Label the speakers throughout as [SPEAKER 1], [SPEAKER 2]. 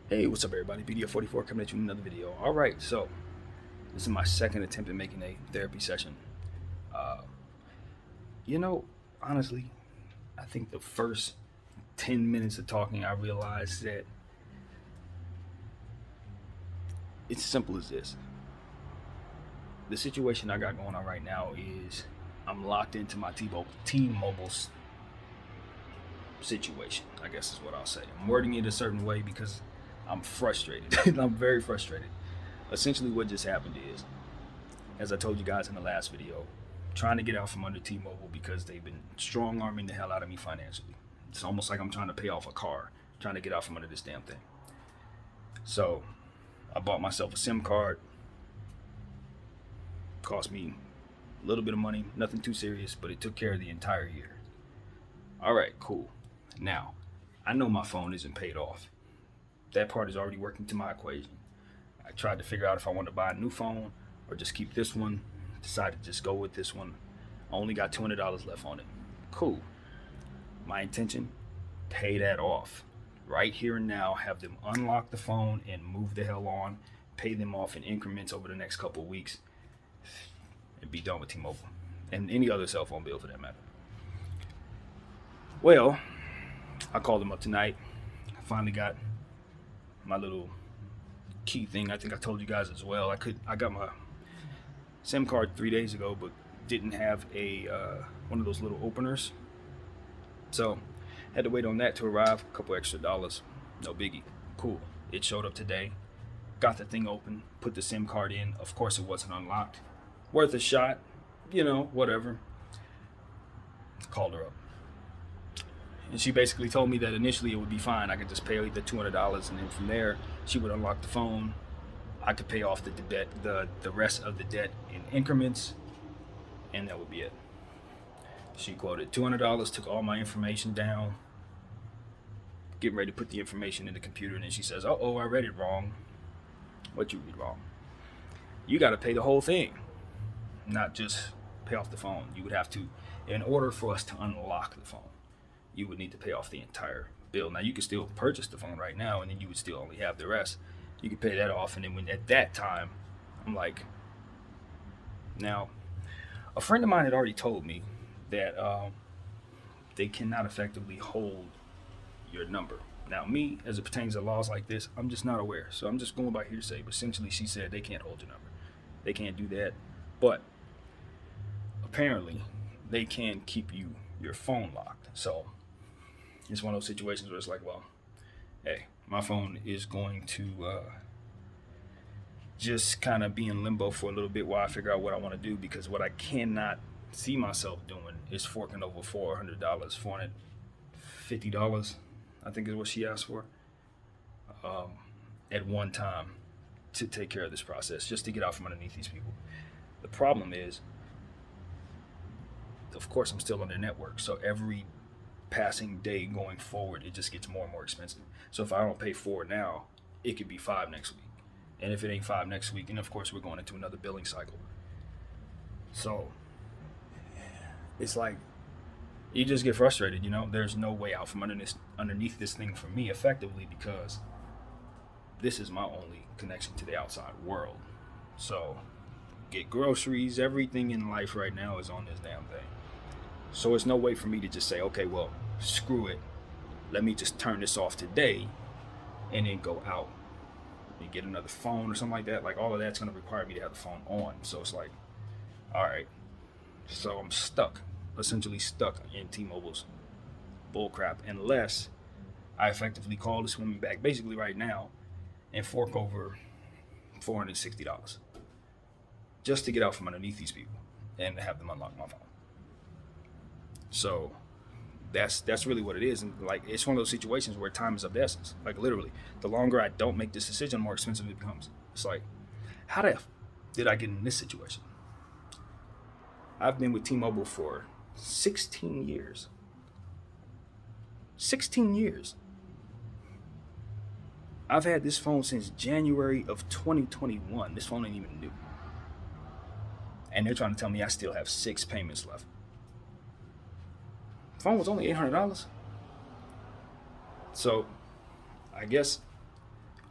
[SPEAKER 1] Hey, what's up, everybody? BDF 44 coming at you with another video. All right, so this is my second attempt at making a therapy session. Uh, you know, honestly, I think the first 10 minutes of talking, I realized that it's simple as this. The situation I got going on right now is I'm locked into my T-Mobile situation, I guess is what I'll say. I'm wording it a certain way because I'm frustrated. I'm very frustrated. Essentially, what just happened is, as I told you guys in the last video, trying to get out from under T-Mobile because they've been strong arming the hell out of me financially. It's almost like I'm trying to pay off a car, trying to get out from under this damn thing. So I bought myself a SIM card. Cost me a little bit of money, nothing too serious, but it took care of the entire year. All right, cool. Now, I know my phone isn't paid off. That part is already working to my equation. I tried to figure out if I wanted to buy a new phone or just keep this one. Decided to just go with this one. I only got $200 left on it. Cool. My intention, pay that off. Right here and now, have them unlock the phone and move the hell on. Pay them off in increments over the next couple of weeks. And be done with T-Mobile. And any other cell phone bill for that matter. Well, I called them up tonight. I finally got my little key thing. I think I told you guys as well. I got my SIM card 3 days ago, but didn't have a one of those little openers. So had to wait on that to arrive. A couple extra dollars. No biggie. Cool. It showed up today. Got the thing open. Put the SIM card in. Of course, it wasn't unlocked. Worth a shot. Whatever. Called her up. And she basically told me that initially it would be fine. I could just pay the $200, and then from there she would unlock the phone. I could pay off the debt, the rest of the debt in increments, and that would be it. She quoted $200, took all my information down, getting ready to put the information in the computer, and then she says, "Oh, I read it wrong." What you read wrong? You got to pay the whole thing, not just pay off the phone. You would have to, in order for us to unlock the phone, you would need to pay off the entire bill. Now, you could still purchase the phone right now, and then you would still only have the rest. You could pay that off, and then at that time, I'm like, now, a friend of mine had already told me that they cannot effectively hold your number. Now, me, as it pertains to laws like this, I'm just not aware. So I'm just going by hearsay. But essentially, she said they can't hold your number. They can't do that. But apparently, they can keep your phone locked. So it's one of those situations where it's like, well, hey, my phone is going to just kind of be in limbo for a little bit while I figure out what I want to do, because what I cannot see myself doing is forking over $400, $450, I think is what she asked for, at one time to take care of this process, just to get out from underneath these people. The problem is, of course, I'm still on their network, so every passing day going forward, it just gets more and more expensive. So if I don't pay $4 now, it could be $5 next week. And if it ain't $5 next week, then of course we're going into another billing cycle. So it's like, you just get frustrated, There's no way out from underneath this thing for me effectively, because this is my only connection to the outside world. So get groceries, everything in life right now is on this damn thing. So it's no way for me to just say, okay, well, screw it. Let me just turn this off today and then go out and get another phone or something like that. Like, all of that's going to require me to have the phone on. So it's like, all right. So I'm stuck, essentially stuck in T-Mobile's bullcrap, unless I effectively call this woman back basically right now and fork over $460 just to get out from underneath these people and have them unlock my phone. So that's really what it is. And like, it's one of those situations where time is of the essence. Like, literally, the longer I don't make this decision, the more expensive it becomes. It's like, how the f did I get in this situation? I've been with T-Mobile for 16 years. 16 years. I've had this phone since January of 2021. This phone ain't even new. And they're trying to tell me I still have 6 payments left. The phone was only $800. So I guess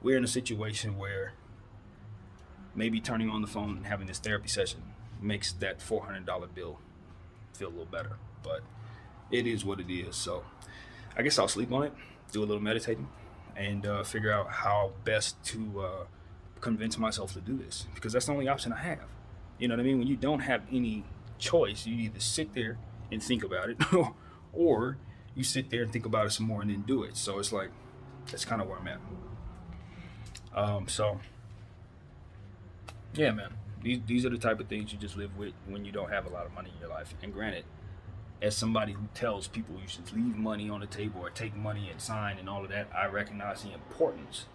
[SPEAKER 1] we're in a situation where maybe turning on the phone and having this therapy session makes that $400 bill feel a little better. But it is what it is. So I guess I'll sleep on it, do a little meditating, and figure out how best to convince myself to do this, because that's the only option I have. You know what I mean? When you don't have any choice, you either sit there and think about it, or you sit there and think about it some more and then do it. So it's like, that's kind of where I'm at. So yeah, man, these are the type of things you just live with when you don't have a lot of money in your life. And granted, as somebody who tells people you should leave money on the table or take money and sign and all of that, I recognize the importance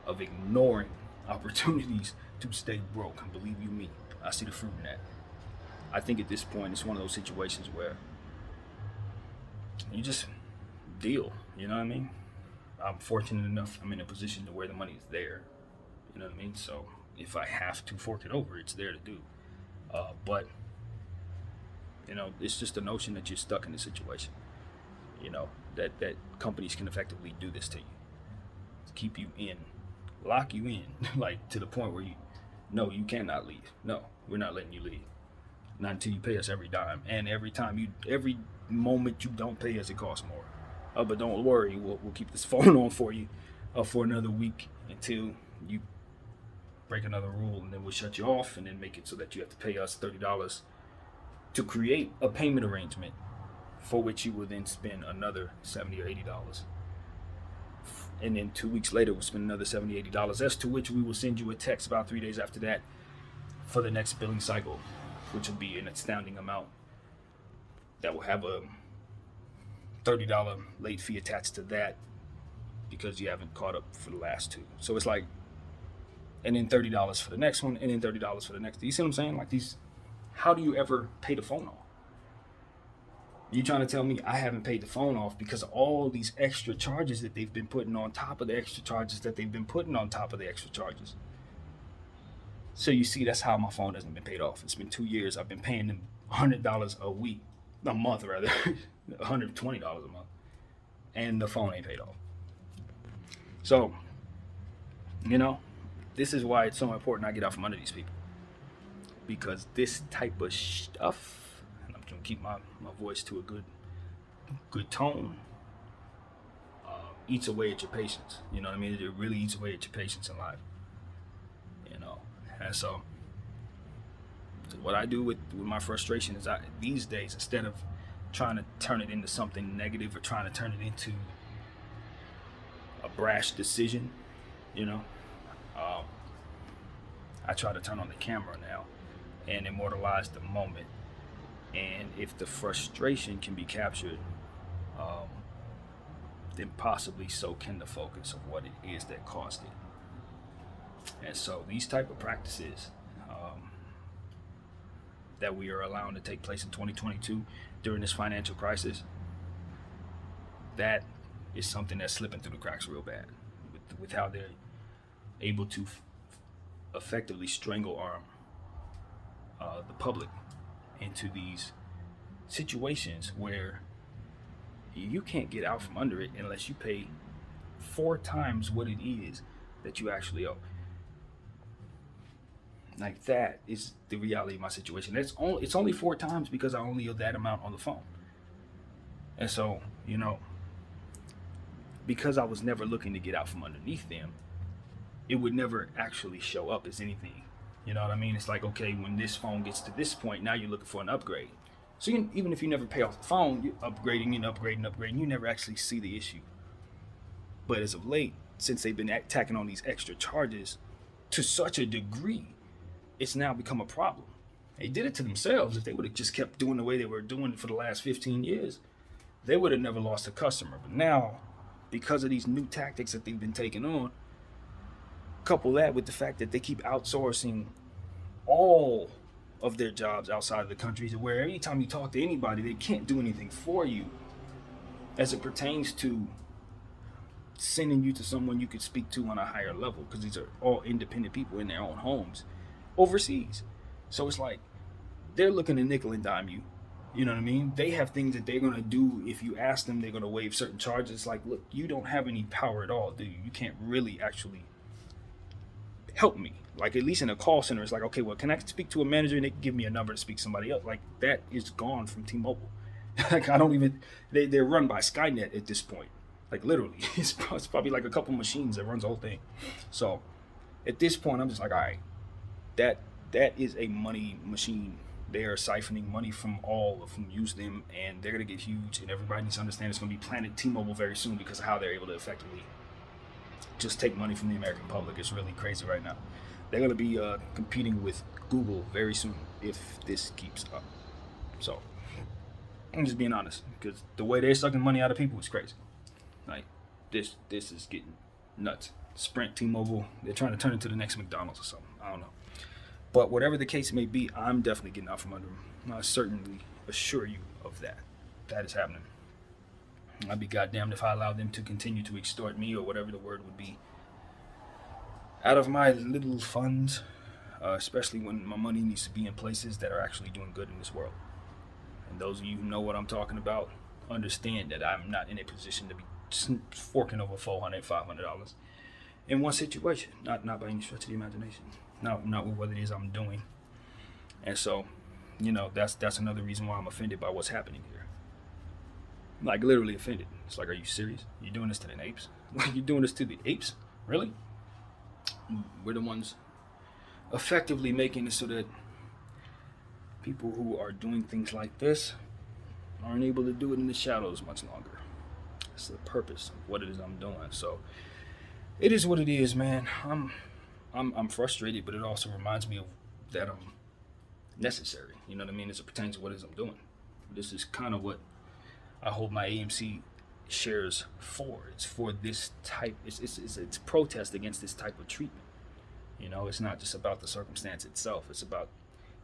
[SPEAKER 1] of ignoring opportunities to stay broke. And believe you me, I see the fruit in that. I think at this point, it's one of those situations where you just deal, you know what I mean? I'm fortunate enough, I'm in a position to where the money is there, you know what I mean? So if I have to fork it over, it's there to do. But you know, it's just the notion that you're stuck in a situation, you know, that companies can effectively do this to you, to keep you in, lock you in, like to the point where you cannot leave. No, we're not letting you leave. Not until you pay us every dime. And every moment you don't pay us, it costs more. But don't worry, we'll keep this phone on for you for another week until you break another rule, and then we'll shut you off and then make it so that you have to pay us $30 to create a payment arrangement for which you will then spend another $70 or $80. And then 2 weeks later, we'll spend another $70, $80. As to which we will send you a text about 3 days after that for the next billing cycle, which will be an astounding amount that will have a $30 late fee attached to that because you haven't caught up for the last two. So it's like, and then $30 for the next one, and then $30 for the next. You see what I'm saying? Like these, how do you ever pay the phone off? You trying to tell me I haven't paid the phone off because of all these extra charges that they've been putting on top of the extra charges that they've been putting on top of the extra charges? So you see, that's how my phone hasn't been paid off. It's been 2 years. I've been paying them $100 a month rather, $120 a month, and the phone ain't paid off. So, you know, this is why it's so important I get out from under these people, because this type of stuff, and I'm gonna keep my voice to a good tone, eats away at your patience. You know what I mean? It really eats away at your patience in life. You know, and so what I do with my frustration is, these days, instead of trying to turn it into something negative or trying to turn it into a brash decision, you know, I try to turn on the camera now and immortalize the moment. And if the frustration can be captured, then possibly so can the focus of what it is that caused it. And so these type of practices that we are allowing to take place in 2022 during this financial crisis, that is something that's slipping through the cracks real bad with how they're able to effectively strangle arm the public into these situations where you can't get out from under it unless you pay 4 times what it is that you actually owe. Like, that is the reality of my situation. It's only 4 times because I only owe that amount on the phone. And so, you know, because I was never looking to get out from underneath them, it would never actually show up as anything. You know what I mean? It's like, okay, when this phone gets to this point, now you're looking for an upgrade. So even if you never pay off the phone, you're upgrading and upgrading, you never actually see the issue. But as of late, since they've been tacking on these extra charges to such a degree, it's now become a problem. They did it to themselves. If they would have just kept doing the way they were doing it for the last 15 years, they would have never lost a customer. But now, because of these new tactics that they've been taking on, couple that with the fact that they keep outsourcing all of their jobs outside of the country, to where anytime you talk to anybody, they can't do anything for you as it pertains to sending you to someone you could speak to on a higher level, because these are all independent people in their own homes overseas. So it's like they're looking to nickel and dime you. You know what I mean? They have things that they're going to do. If you ask them, they're going to waive certain charges. Like, look, you don't have any power at all, do you? You can't really actually help me. Like, at least in a call center, it's like, okay, well, can I speak to a manager and they can give me a number to speak to somebody else? Like, that is gone from T-Mobile. Like, I don't even, they're run by Skynet at this point. Like, literally, it's probably like a couple machines that runs the whole thing. So at this point, I'm just like, all right, that is a money machine. They are siphoning money from all of whom use them, and they're gonna get huge. And everybody needs to understand it's gonna be Planet T-Mobile very soon because of how they're able to effectively just take money from the American public. It's really crazy right now. They're gonna be competing with Google very soon if this keeps up. So I'm just being honest, because the way they're sucking money out of people is crazy. Like, this is getting nuts. Sprint, T-Mobile, they're trying to turn it into the next McDonald's or something. I don't know. But whatever the case may be, I'm definitely getting out from under them. I certainly assure you of that. That is happening. I'd be goddamned if I allowed them to continue to extort me, or whatever the word would be, out of my little funds, especially when my money needs to be in places that are actually doing good in this world. And those of you who know what I'm talking about understand that I'm not in a position to be forking over $400, $500 in one situation. Not by any stretch of the imagination. Not with what it is I'm doing. And so, that's another reason why I'm offended by what's happening here. Like, literally offended. It's like, are you serious? You're doing this to the apes? Like, you're doing this to the apes? Really? We're the ones effectively making it so that people who are doing things like this aren't able to do it in the shadows much longer. That's the purpose of what it is I'm doing. So it is what it is, man. I'm frustrated, but it also reminds me of that I'm necessary. You know what I mean? As it pertains to what it is I'm doing. This is kind of what I hold my AMC shares for. It's for this type. It's protest against this type of treatment. It's not just about the circumstance itself. It's about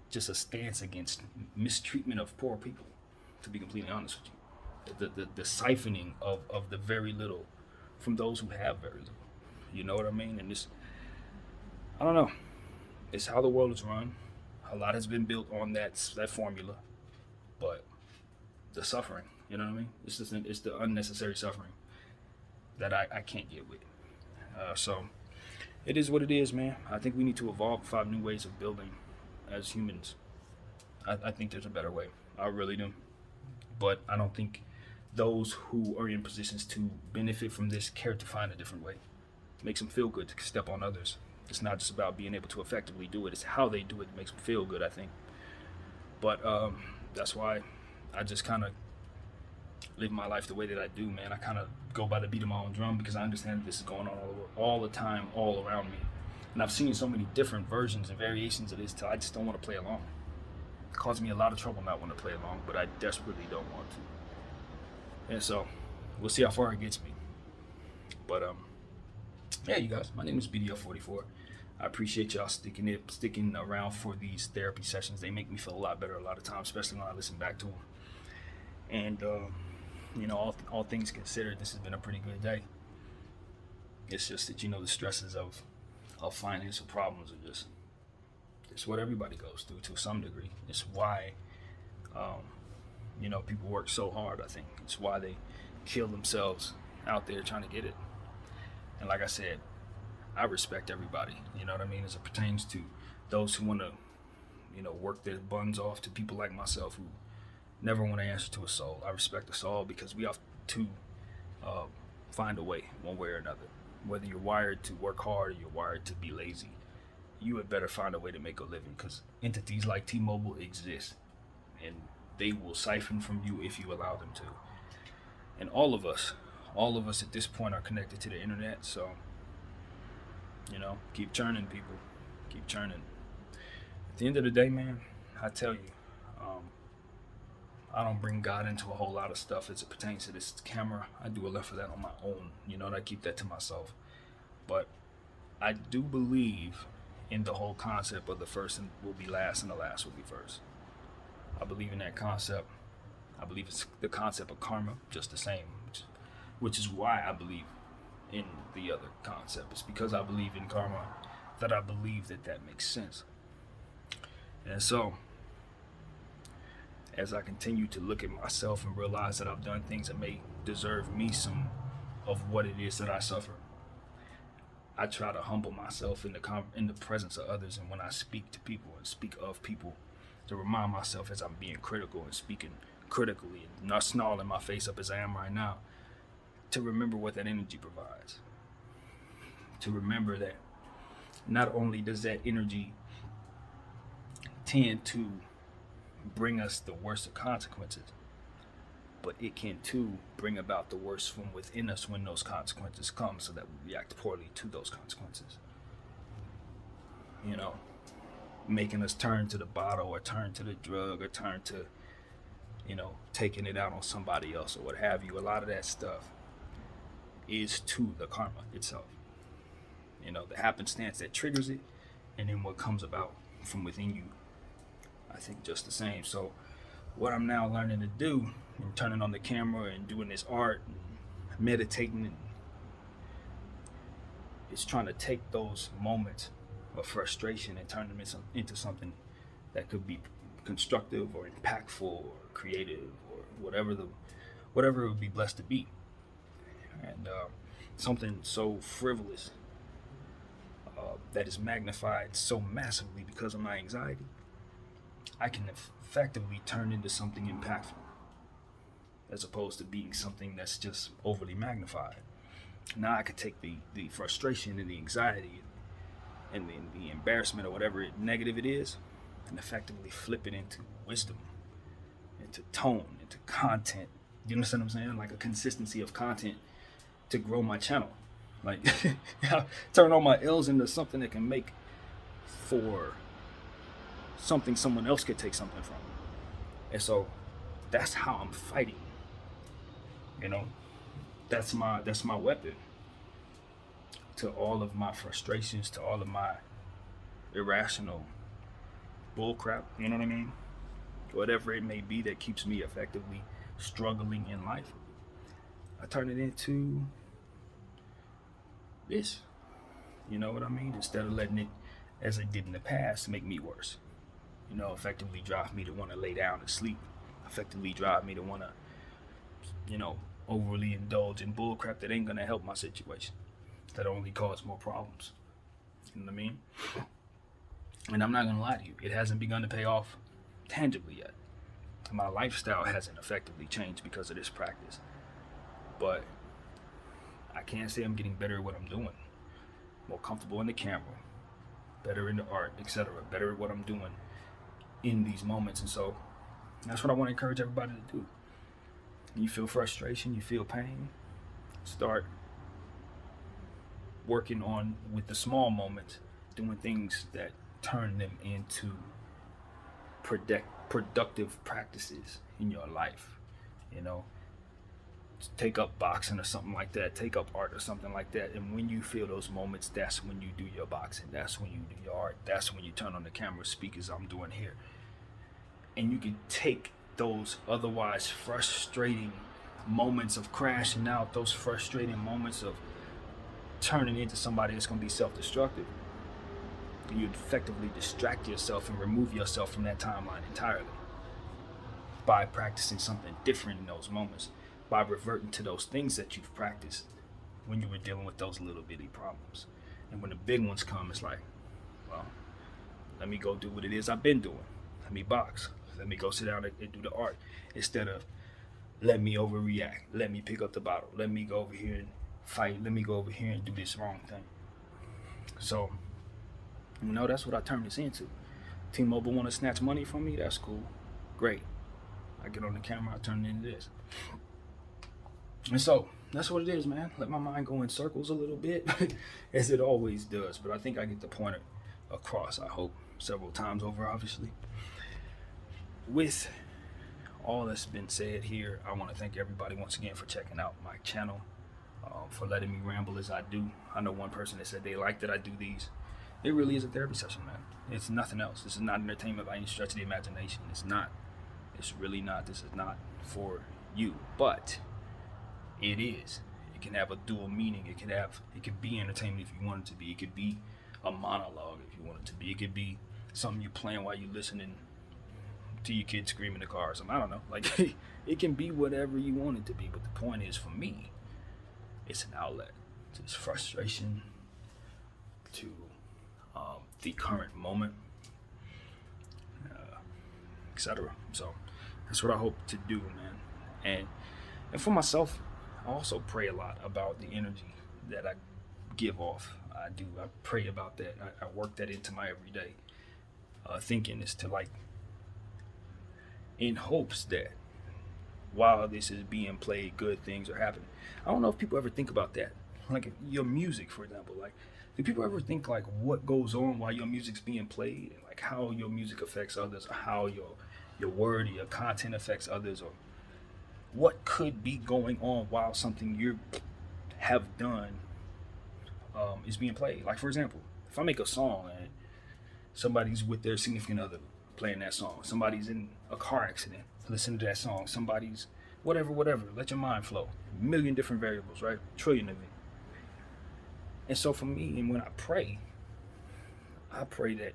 [SPEAKER 1] just a stance against mistreatment of poor people. To be completely honest with you, the siphoning of the very little from those who have very little. You know what I mean? And this, I don't know. It's how the world is run. A lot has been built on that formula, but the suffering, you know what I mean? It's the unnecessary suffering that I can't get with. So it is what it is, man. I think we need to evolve, find new ways of building as humans. I think there's a better way. I really do. But I don't think those who are in positions to benefit from this care to find a different way. It makes them feel good to step on others. It's not just about being able to effectively do it. It's how they do it that makes them feel good, I think. But that's why I just kind of live my life the way that I do, man. I kind of go by the beat of my own drum because I understand that this is going on all the time, all around me. And I've seen so many different versions and variations of this till I just don't want to play along. It causes me a lot of trouble not wanting to play along, but I desperately don't want to. And so we'll see how far it gets me. But yeah, you guys, my name is BDF 44. I appreciate y'all sticking around for these therapy sessions. They make me feel a lot better a lot of times, especially when I listen back to them. And all things considered, this has been a pretty good day. It's just that the stresses of financial problems are just, it's what everybody goes through to some degree. It's why people work so hard. I think it's why they kill themselves out there trying to get it. And like I said, I respect everybody, you know what I mean, as it pertains to those who want to, work their buns off, to people like myself who never want to answer to a soul. I respect us all because we have to find a way, one way or another. Whether you're wired to work hard or you're wired to be lazy, you had better find a way to make a living, because entities like T-Mobile exist, and they will siphon from you if you allow them to. And all of us at this point are connected to the internet, so keep churning, people. Keep churning. At the end of the day, man, I tell you, I don't bring God into a whole lot of stuff as it pertains to this camera. I do enough of that on my own, and I keep that to myself. But I do believe in the whole concept of the first will be last and the last will be first. I believe in that concept. I believe it's the concept of karma, just the same, which is why I believe in the other concept. It's because I believe in karma that I believe that makes sense. And so, as I continue to look at myself and realize that I've done things that may deserve me some of what it is that I suffer, I try to humble myself in the presence of others, and when I speak to people and speak of people, to remind myself as I'm being critical and speaking critically and not snarling my face up as I am right now, to remember what that energy provides. To remember that not only does that energy tend to bring us the worst of consequences, but it can too bring about the worst from within us when those consequences come, so that we react poorly to those consequences. You know, making us turn to the bottle or turn to the drug or turn to, taking it out on somebody else or what have you. A lot of that stuff is to the karma itself. The happenstance that triggers it, and then what comes about from within you, I think just the same. So what I'm now learning to do, and turning on the camera and doing this art and meditating, is trying to take those moments of frustration and turn them into something that could be constructive or impactful or creative or whatever it would be blessed to be. And something so frivolous that is magnified so massively because of my anxiety, I can effectively turn into something impactful, as opposed to being something that's just overly magnified. Now I could take the frustration and the anxiety and the embarrassment or whatever negative it is, and effectively flip it into wisdom, into tone, into content. You understand what I'm saying? Like a consistency of content to grow my channel. Like turn all my L's into something that can make for something someone else could take something from. And so that's how I'm fighting. That's my weapon to all of my frustrations, to all of my irrational bullcrap, you know what I mean? Whatever it may be that keeps me effectively struggling in life, I turn it into this. You know what I mean? Instead of letting it, as I did in the past, make me worse. Effectively drive me to want to lay down and sleep. Effectively drive me to want to, overly indulge in bullcrap that ain't gonna help my situation. That only cause more problems. You know what I mean? And I'm not gonna lie to you, it hasn't begun to pay off tangibly yet. My lifestyle hasn't effectively changed because of this practice. But I can say I'm getting better at what I'm doing. More comfortable in the camera, better in the art, etc. Better at what I'm doing in these moments. And so that's what I want to encourage everybody to do. When you feel frustration, you feel pain, start working on with the small moments, doing things that turn them into productive practices in your life. Take up boxing or something like that, take up art or something like that, and when you feel those moments, that's when you do your boxing, that's when you do your art, that's when you turn on the camera, speak as I'm doing here. And you can take those otherwise frustrating moments of crashing out, those frustrating moments of turning into somebody that's going to be self-destructive, and you effectively distract yourself and remove yourself from that timeline entirely by practicing something different in those moments, by reverting to those things that you've practiced when you were dealing with those little bitty problems. And when the big ones come, it's like, well, let me go do what it is I've been doing. Let me box. Let me go sit down and do the art. Instead of, let me overreact. Let me pick up the bottle. Let me go over here and fight. Let me go over here and do this wrong thing. So, that's what I turn this into. T-Mobile want to snatch money from me? That's cool. Great. I get on the camera, I turn it into this. And so, that's what it is, man. Let my mind go in circles a little bit, as it always does. But I think I get the point across, I hope, several times over, obviously. With all that's been said here, I want to thank everybody once again for checking out my channel, for letting me ramble as I do. I know one person that said they like that I do these. It really is a therapy session, man. It's nothing else. This is not entertainment by any stretch of the imagination. It's not. It's really not. This is not for you. But it is. It can have a dual meaning. It could be entertainment if you want it to be. It could be a monologue if you want it to be. It could be something you're playing while you're listening to your kids scream in the car or something. I don't know. Like, it can be whatever you want it to be. But the point is, for me, it's an outlet to this frustration, to the current moment, etc. So that's what I hope to do, man. And for myself, I also pray a lot about the energy that I give off. I pray about that. I work that into my everyday thinking, is to, like, in hopes that while this is being played, good things are happening. I don't know if people ever think about that. Like your music, for example. Like, do people ever think like what goes on while your music's being played, and like how your music affects others, or how your word or your content affects others, or what could be going on while something you have done is being played? Like, for example, if I make a song and somebody's with their significant other playing that song, somebody's in a car accident, listen to that song, somebody's whatever, let your mind flow. A million different variables, right? Trillion of it. And so for me, and when I pray that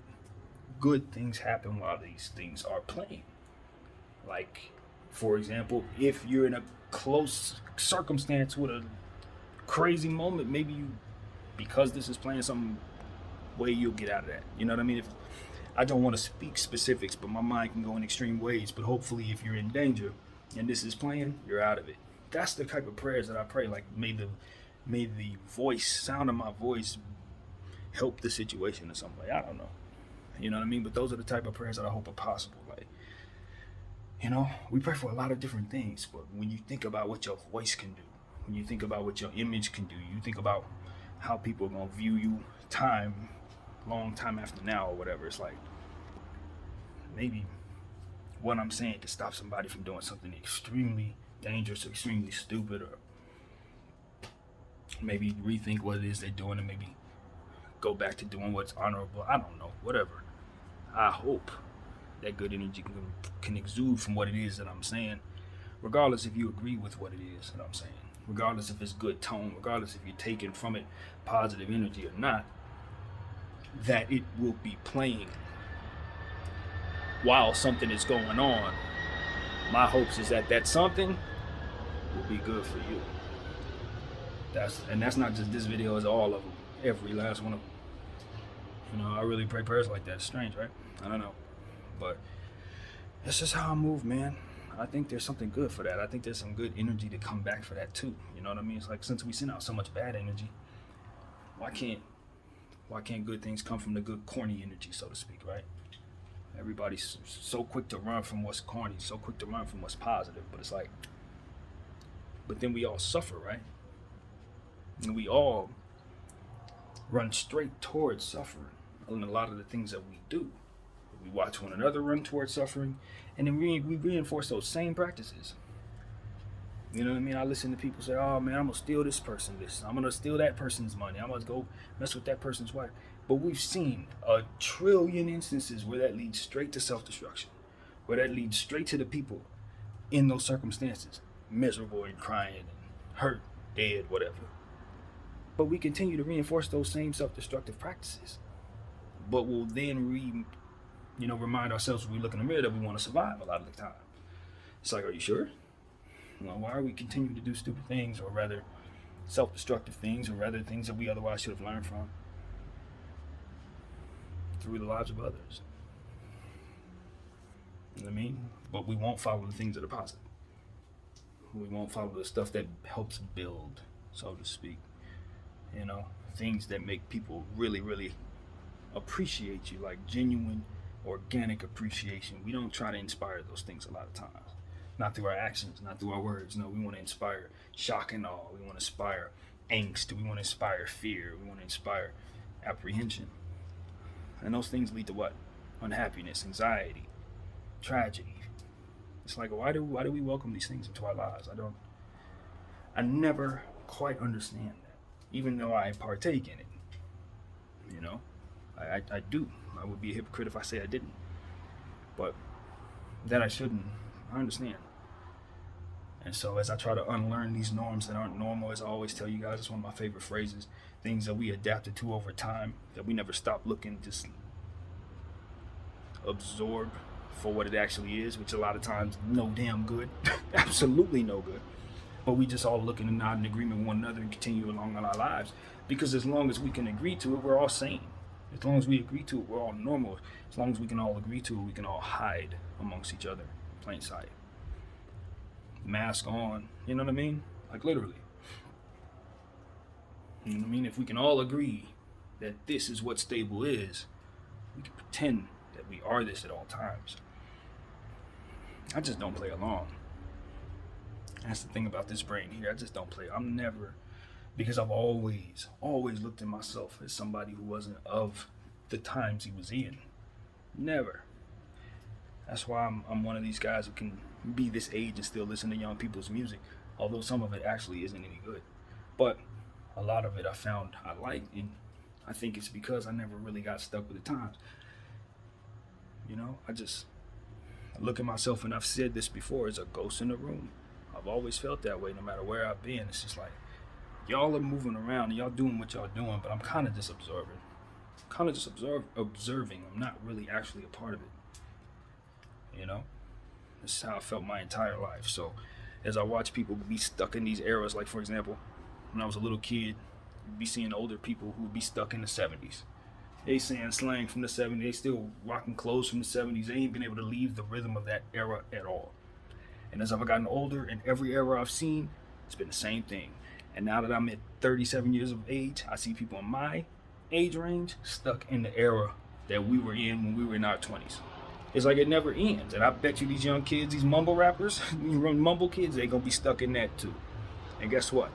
[SPEAKER 1] good things happen while these things are playing. Like, for example, if you're in a close circumstance with a crazy moment, maybe you, because this is playing, some way you'll get out of that. You know what I mean? If I don't want to speak specifics, but my mind can go in extreme ways. But hopefully, if you're in danger and this is playing, you're out of it. That's the type of prayers that I pray. Like, may the sound of my voice help the situation in some way. I don't know. You know what I mean? But those are the type of prayers that I hope are possible. Like, you know, we pray for a lot of different things, but when you think about what your voice can do, when you think about what your image can do, you think about how people are going to view you long time after now or whatever. It's like, maybe what I'm saying to stop somebody from doing something extremely dangerous or extremely stupid, or maybe rethink what it is they're doing and maybe go back to doing what's honorable. I don't know, whatever. I hope that good energy can exude from what it is that I'm saying, regardless if you agree with what it is that I'm saying, regardless if it's good tone, regardless if you're taking from it positive energy or not, that it will be playing while something is going on. My hopes is that something will be good for you. That's not just this video, it's all of them, every last one of them. You know, I really pray prayers like that. It's strange, right? I don't know, but that's just how I move, man. I think there's something good for that. I think there's some good energy to come back for that too. You know what I mean? It's like, since we send out so much bad energy, why can't good things come from the good corny energy, so to speak, right? Everybody's so quick to run from what's corny, so quick to run from what's positive, but it's like, but then we all suffer, right? And we all run straight towards suffering in a lot of the things that we do. We watch one another run towards suffering, and then we reinforce those same practices. You know what I mean? I listen to people say, oh man, I'm gonna steal this person this, I'm gonna steal that person's money, I'm gonna go mess with that person's wife. But we've seen a trillion instances where that leads straight to self-destruction, where that leads straight to the people in those circumstances, miserable and crying and hurt, dead, whatever. But we continue to reinforce those same self-destructive practices. But we'll then remind ourselves when we look in the mirror that we want to survive a lot of the time. It's like, are you sure? Why are we continuing to do stupid things, or rather self-destructive things, or rather things that we otherwise should have learned from through the lives of others? You know what I mean? But we won't follow the things that are positive. We won't follow the stuff that helps build, so to speak. You know, things that make people really, really appreciate you, like genuine, organic appreciation. We don't try to inspire those things a lot of times. Not through our actions, not through our words. No, we want to inspire shock and awe. We want to inspire angst. We want to inspire fear. We want to inspire apprehension. And those things lead to what? Unhappiness, anxiety, tragedy. It's like, why do we welcome these things into our lives? I never quite understand that, even though I partake in it. You know, I do. I would be a hypocrite if I say I didn't. But that I shouldn't, I understand. And so as I try to unlearn these norms that aren't normal, as I always tell you guys, it's one of my favorite phrases, things that we adapted to over time, that we never stop looking, just absorb for what it actually is, which a lot of times no damn good. Absolutely no good. but we just all look and nod in agreement with one another and continue along in our lives. Because as long as we can agree to it, we're all sane. As long as we agree to it, we're all normal. As long as we can all agree to it, we can all hide amongst each other, plain sight. Mask on, you know what I mean? Like literally. You know what I mean? If we can all agree that this is what stable is, we can pretend that we are this at all times. I just don't play along. That's the thing about this brain here. I just don't play. I'm never, because I've always looked at myself as somebody who wasn't of the times he was in. Never. That's why I'm one of these guys who can be this age and still listen to young people's music, although some of it actually isn't any good. But a lot of it I found I liked, and I think it's because I never really got stuck with the times. You know, I look at myself, and I've said this before, as a ghost in the room. I've always felt that way no matter where I've been. It's just like, y'all are moving around and y'all doing what y'all doing, but I'm kind of just observing. Observing. I'm not really actually a part of it. You know? This is how I felt my entire life. So as I watch people be stuck in these eras, like for example, when I was a little kid, you'd be seeing older people who would be stuck in the 70s. They saying slang from the 70s. They still rocking clothes from the 70s. They ain't been able to leave the rhythm of that era at all. And as I've gotten older, and every era I've seen, it's been the same thing. And now that I'm at 37 years of age, I see people in my age range stuck in the era that we were in when we were in our 20s. It's like it never ends. And I bet you these young kids, these mumble rappers, these mumble kids, they're going to be stuck in that too. And guess what?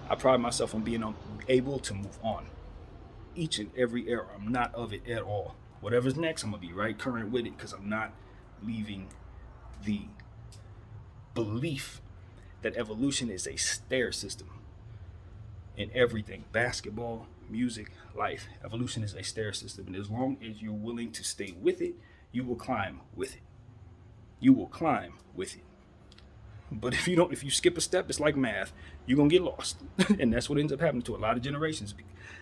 [SPEAKER 1] I pride myself on being able to move on. Each and every era, I'm not of it at all. Whatever's next, I'm going to be right current with it, because I'm not leaving the belief that evolution is a stair system in everything. Basketball, music, life. Evolution is a stair system, and as long as you're willing to stay with it, you will climb with it. You will climb with it. But if you skip a step, it's like math. You're gonna get lost. And that's what ends up happening to a lot of generations.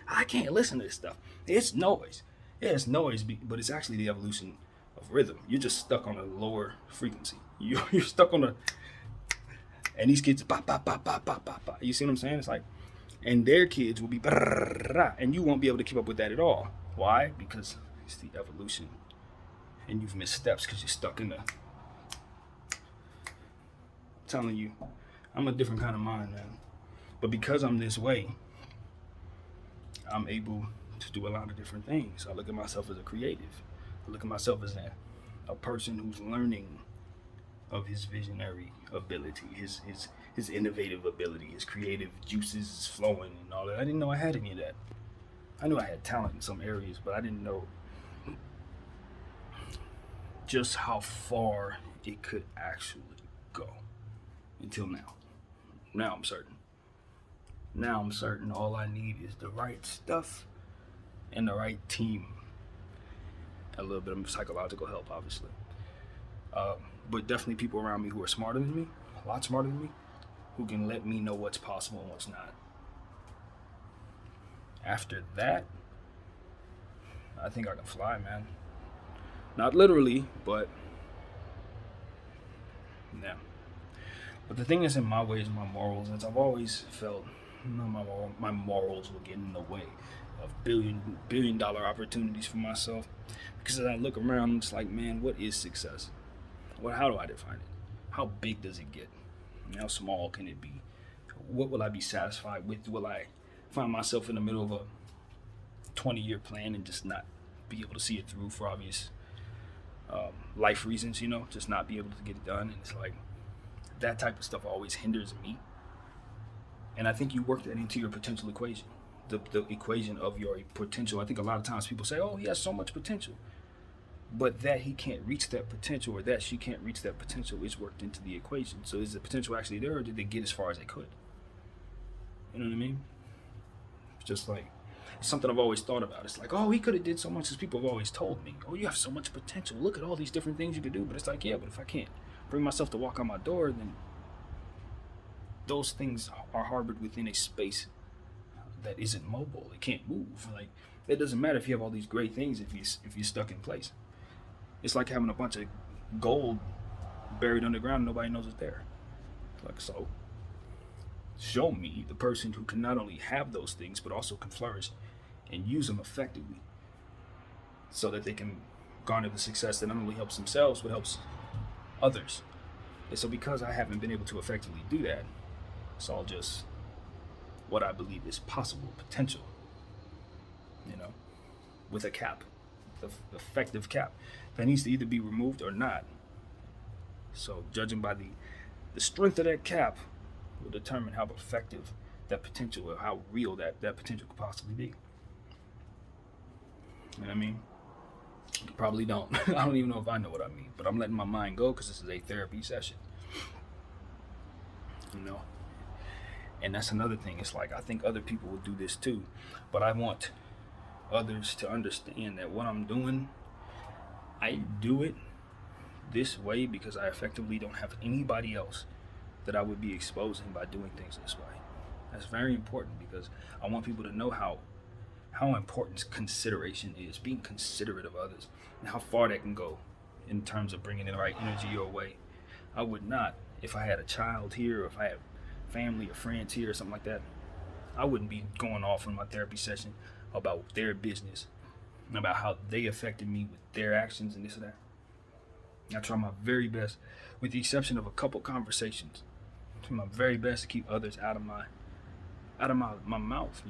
[SPEAKER 1] I can't listen to this stuff. It's noise. Yeah, it's noise, but it's actually the evolution of rhythm. You're just stuck on a lower frequency. You're stuck on and these kids, ba, ba, ba, ba, ba, ba, ba. You see what I'm saying? It's like, and their kids will be, and you won't be able to keep up with that at all. Why? Because it's the evolution. And you've missed steps because you're stuck in the, I'm telling you, I'm a different kind of mind, man. But because I'm this way, I'm able to do a lot of different things. I look at myself as a creative. I look at myself as a person who's learning of his visionary ability, his innovative ability, his creative juices is flowing and all that. I didn't know I had any of that. I knew I had talent in some areas, but I didn't know just how far it could actually go until now. Now I'm certain all I need is the right stuff and the right team. A little bit of psychological help, obviously. But definitely people around me who are smarter than me, a lot smarter than me, who can let me know what's possible and what's not. After that, I think I can fly, man. Not literally, but yeah. But the thing that's in my way is my morals. And I've always felt my morals will get in the way of billion dollar opportunities for myself. Because as I look around, it's like, man, what is success? Well, how do I define it? How big does it get? How small can it be? What will I be satisfied with? Will I find myself in the middle of a 20-year plan and just not be able to see it through for obvious life reasons, just not be able to get it done? And it's like, that type of stuff always hinders me. And I think you work that into your potential equation, the equation of your potential. I think a lot of times people say, oh, he has so much potential. But that he can't reach that potential, or that she can't reach that potential, is worked into the equation. So is the potential actually there, or did they get as far as they could? You know what I mean? It's just like, it's something I've always thought about. It's like, oh, he could have did so much, as people have always told me. Oh, you have so much potential. Look at all these different things you could do. But it's like, yeah, but if I can't bring myself to walk out my door, then those things are harbored within a space that isn't mobile. It can't move. Like, it doesn't matter if you have all these great things if you're stuck in place. It's like having a bunch of gold buried underground and nobody knows it's there. It's like, so show me the person who can not only have those things, but also can flourish and use them effectively so that they can garner the success that not only helps themselves, but helps others. And so because I haven't been able to effectively do that, it's all just what I believe is possible, potential, with a cap, the effective cap that needs to either be removed or not. So judging by the strength of that cap will determine how effective that potential, or how real that potential could possibly be. You know what I mean? You probably don't. I don't even know if I know what I mean, but I'm letting my mind go because this is a therapy session. And that's another thing. It's like, I think other people will do this too, but I want others to understand that what I'm doing, I do it this way because I effectively don't have anybody else that I would be exposing by doing things this way. That's very important because I want people to know how important consideration is, being considerate of others, and how far that can go in terms of bringing the right energy your way. I would not, if I had a child here, or if I had family or friends here or something like that, I wouldn't be going off in my therapy session about their business, about how they affected me with their actions and this or that. I try my very best, with the exception of a couple conversations, try my very best to keep others out of my mouth,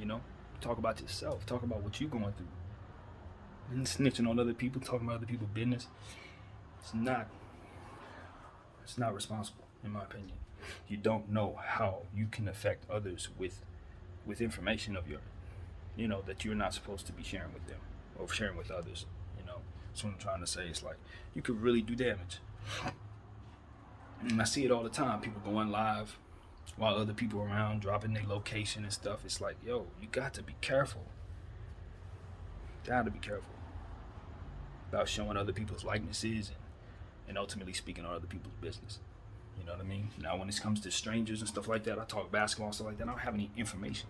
[SPEAKER 1] Talk about yourself, talk about what you're going through. And snitching on other people, talking about other people's business, it's not responsible, in my opinion. You don't know how you can affect others with information of your, that you're not supposed to be sharing with them or sharing with others. That's what I'm trying to say. It's like, you could really do damage. And I see it all the time. People going live while other people around, dropping their location and stuff. It's like, yo, you got to be careful. Got to be careful about showing other people's likenesses and ultimately speaking on other people's business. You know what I mean? Now, when it comes to strangers and stuff like that, I talk basketball and stuff like that, I don't have any information.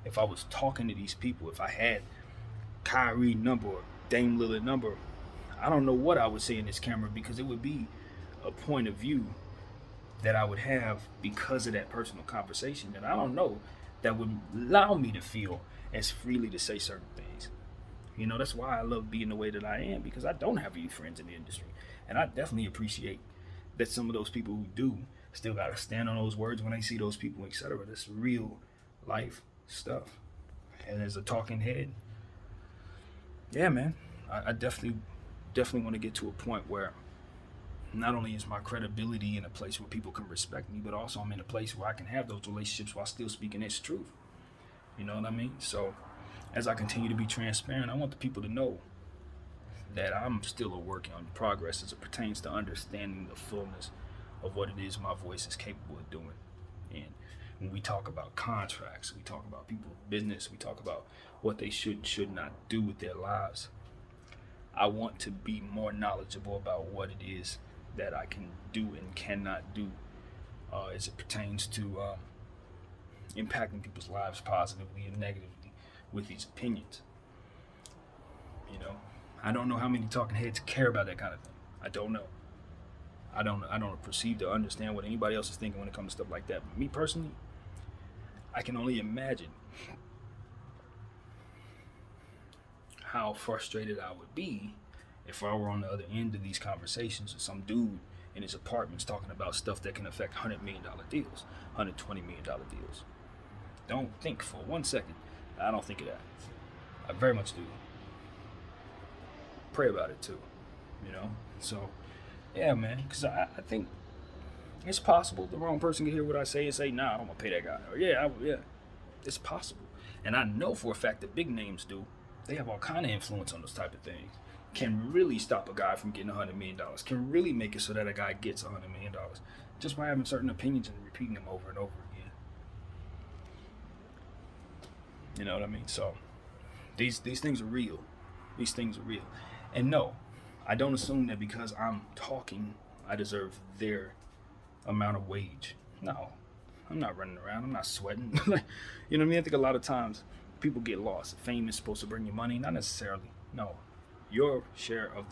[SPEAKER 1] If I was talking to these people, if I had Kyrie number or Dame Lillard number, I don't know what I would say in this camera, because it would be a point of view that I would have because of that personal conversation that I don't know that would allow me to feel as freely to say certain things. That's why I love being the way that I am, because I don't have any friends in the industry. And I definitely appreciate that some of those people who do still got to stand on those words when they see those people, etc. That's real life stuff. And as a talking head, yeah, man, I definitely want to get to a point where not only is my credibility in a place where people can respect me, but also I'm in a place where I can have those relationships while still speaking its truth. You know what I mean? So as I continue to be transparent, I want the people to know that I'm still a work in progress as it pertains to understanding the fullness of what it is my voice is capable of doing. And when we talk about contracts, we talk about people's business, we talk about what they should not do with their lives, I want to be more knowledgeable about what it is that I can do and cannot do as it pertains to impacting people's lives positively and negatively with these opinions. I don't know how many talking heads care about that kind of thing. I don't know. I don't perceive to understand what anybody else is thinking when it comes to stuff like that. But me personally, I can only imagine how frustrated I would be if I were on the other end of these conversations with some dude in his apartments talking about stuff that can affect $100 million deals, $120 million deals. Don't think for 1 second I don't think of that. I very much do. Pray about it too, So, yeah, man, because I think it's possible the wrong person can hear what I say and say, nah, I don't want to pay that guy. Or, yeah, it's possible. And I know for a fact that big names do. They have all kind of influence on those type of things. Can really stop a guy from getting $100 million. Can really make it so that a guy gets $100 million just by having certain opinions and repeating them over and over again. You know what I mean? So these things are real. These things are real. And no, I don't assume that because I'm talking, I deserve their amount of wage. No, I'm not running around. I'm not sweating. You know what I mean? I think a lot of times people get lost. Fame is supposed to bring you money. Not necessarily. No. Your share of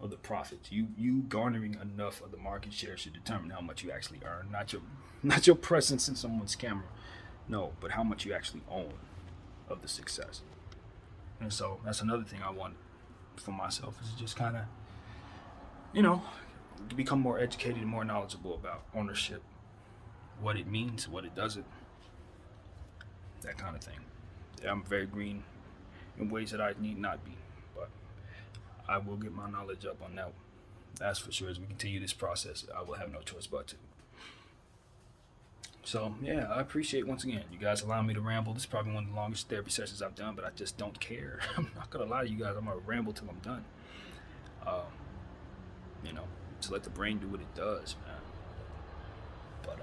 [SPEAKER 1] of the profits. You garnering enough of the market share should determine how much you actually earn, not your presence in someone's camera. No, but how much you actually own of the success. And so that's another thing I want for myself, is just kind of, become more educated and more knowledgeable about ownership, what it means, what it doesn't, that kind of thing. Yeah, I'm very green in ways that I need not be, but I will get my knowledge up on that. That's for sure. As we continue this process, I will have no choice but to. So yeah, I appreciate, once again, you guys allowing me to ramble. This is probably one of the longest therapy sessions I've done, but I just don't care. I'm not gonna lie to you guys. I'm gonna ramble till I'm done. To let the brain do what it does, man. But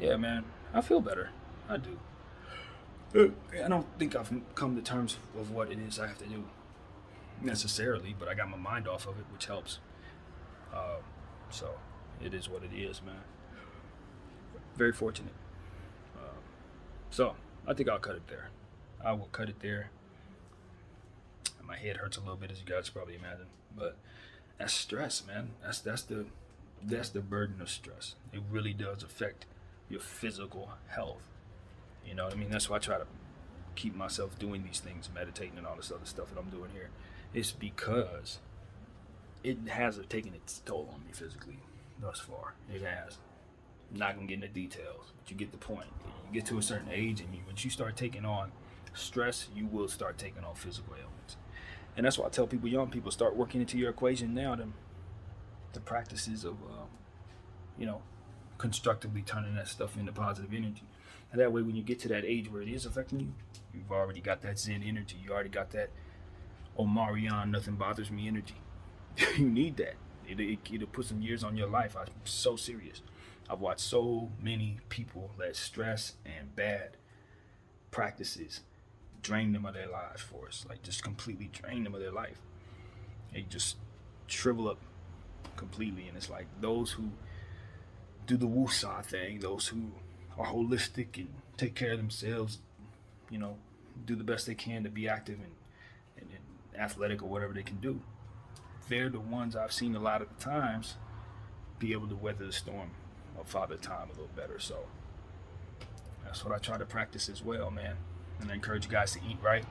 [SPEAKER 1] yeah, man, I feel better. I do. I don't think I've come to terms of what it is I have to do necessarily, but I got my mind off of it, which helps. So it is what it is, man. Very fortunate. So I think I'll cut it there. I will cut it there. My head hurts a little bit, as you guys probably imagine, but that's stress, man. That's the burden of stress. It really does affect your physical health. You know what I mean? That's why I try to keep myself doing these things, meditating and all this other stuff that I'm doing here. It's because it has taken its toll on me physically thus far. It has. I'm not gonna get into details, but you get the point. You get to a certain age, and once you start taking on stress, you will start taking on physical ailments. And that's why I tell people, young people, start working into your equation now the practices of, constructively turning that stuff into positive energy. And that way, when you get to that age where it is affecting you, you've already got that Zen energy. You already got that Omarion, nothing bothers me energy. You need that. It'll put some years on your life. I'm so serious. I've watched so many people let stress and bad practices drain them of their lives for us. Like, just completely drain them of their life. They just shrivel up completely. And it's like those who do the woosah thing, those who are holistic and take care of themselves, do the best they can to be active and athletic or whatever they can do. They're the ones I've seen a lot of the times be able to weather the storm of Father Time a little better. So that's what I try to practice as well, man. And I encourage you guys to eat right,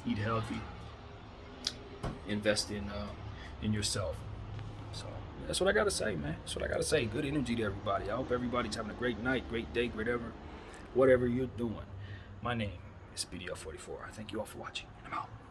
[SPEAKER 1] eat healthy, invest in yourself. So that's what I gotta say, man. That's what I gotta say. Good energy to everybody. I hope everybody's having a great night, great day, whatever you're doing. My name is BDF 44. I thank you all for watching. I'm out.